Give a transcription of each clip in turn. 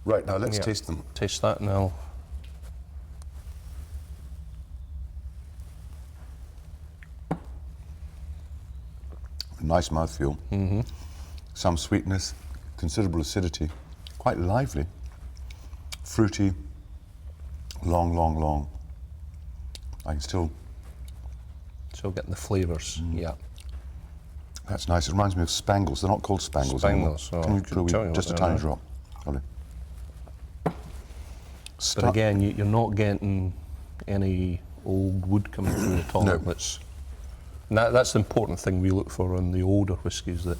Right, now let's taste them. Taste that now. Nice mouthfeel. Some sweetness, considerable acidity, quite lively, fruity, long. I can still getting the flavours. Yeah. That's nice. It reminds me of Spangles. They're not called Spangles anymore. Spangles. Can you just a tiny drop? Lovely. But again, you're not getting any old wood coming through at all. No. That's the important thing we look for in the older whiskies, that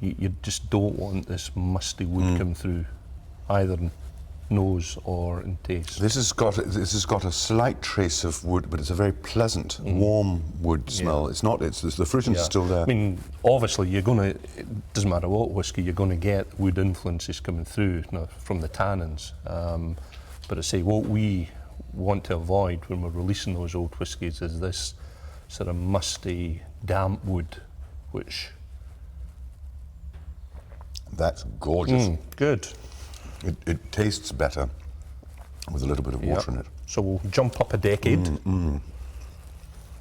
you just don't want this musty wood coming through, either in nose or in taste. This has got a slight trace of wood, but it's a very pleasant, warm wood smell. It's not. It's the fruitiness is still there. I mean, obviously, it doesn't matter what whiskey, you're going to get wood influences coming through from the tannins. But I say what we want to avoid when we're releasing those old whiskies is this sort of musty, damp wood, which. That's gorgeous. Good. It tastes better with a little bit of water in it. So we'll jump up a decade. You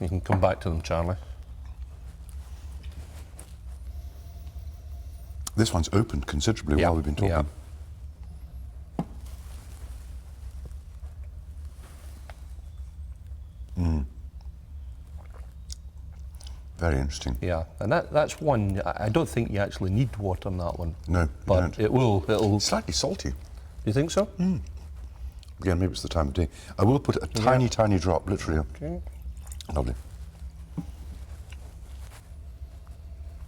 can come back to them, Charlie. This one's opened considerably while we've been talking. Yeah. Very interesting. Yeah, and that's one, I don't think you actually need water on that one. No, but it'll... Slightly salty. You think so? Again, maybe it's the time of day. I will put a tiny drop, literally. Okay. Lovely.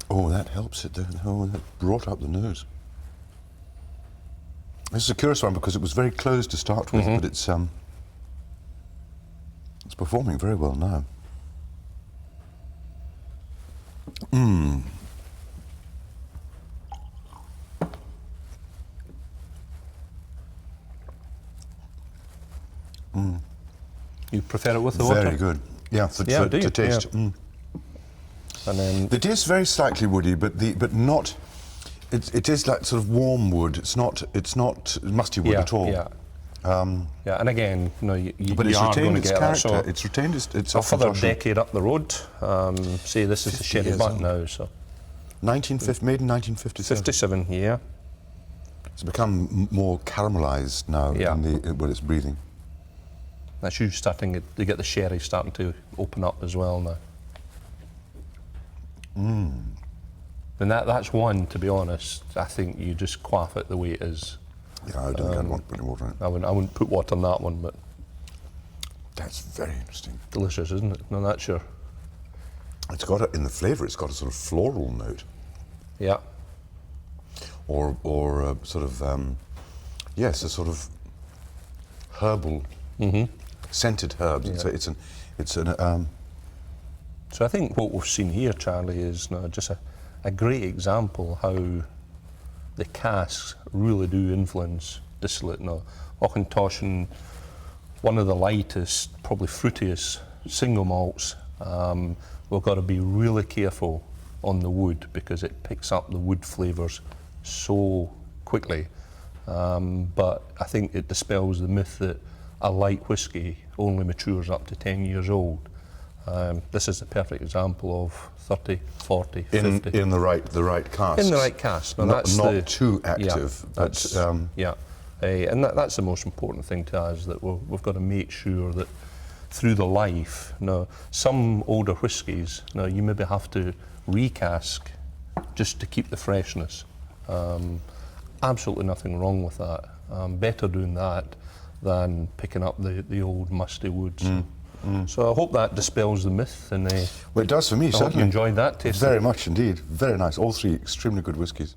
Oh, that helps it. Oh, that brought up the nose. This is a curious one because it was very closed to start with, but it's performing very well now. You prefer it with the water? Very good. Yeah, to taste. Yeah. And then the taste very slightly woody, but not. It is like sort of warm wood. It's not musty wood at all. Yeah. And again, but it's are retained going to its get character. that. So it's retained its a further Auchentoshan. decade up the road. Say this is the sherry butt now. So 1950, made in 1957. 57, yeah. It's become more caramelised now when it's breathing. That's you starting to get the sherry starting to open up as well now. And that's one, to be honest, I think you just quaff it the way it is. Yeah, I don't want to put any water in it. I wouldn't put water on that one, but... That's very interesting. Delicious, isn't it? No, that's sure. It's got in the flavour, it's got a sort of floral note. Yeah. Or sort of, yes, a sort of herbal, scented herbs. Yeah. So I think what we've seen here, Charlie, is just a great example how the casks really do influence distillate. Auchentoshan, one of the lightest, probably fruitiest single malts. We've got to be really careful on the wood because it picks up the wood flavours so quickly. But I think it dispels the myth that a light whisky only matures up to 10 years old. This is a perfect example of 30, 40, 50. In the right cask. In the right cask. Not too active. And that's the most important thing to us, that we've got to make sure that through the life, some older whiskies, you maybe have to recask just to keep the freshness. Absolutely nothing wrong with that. Better doing that than picking up the old musty woods. So I hope that dispels the myth. And well, it does for me, I certainly. hope you enjoyed that tasting. Very much indeed. Very nice. All three extremely good whiskies.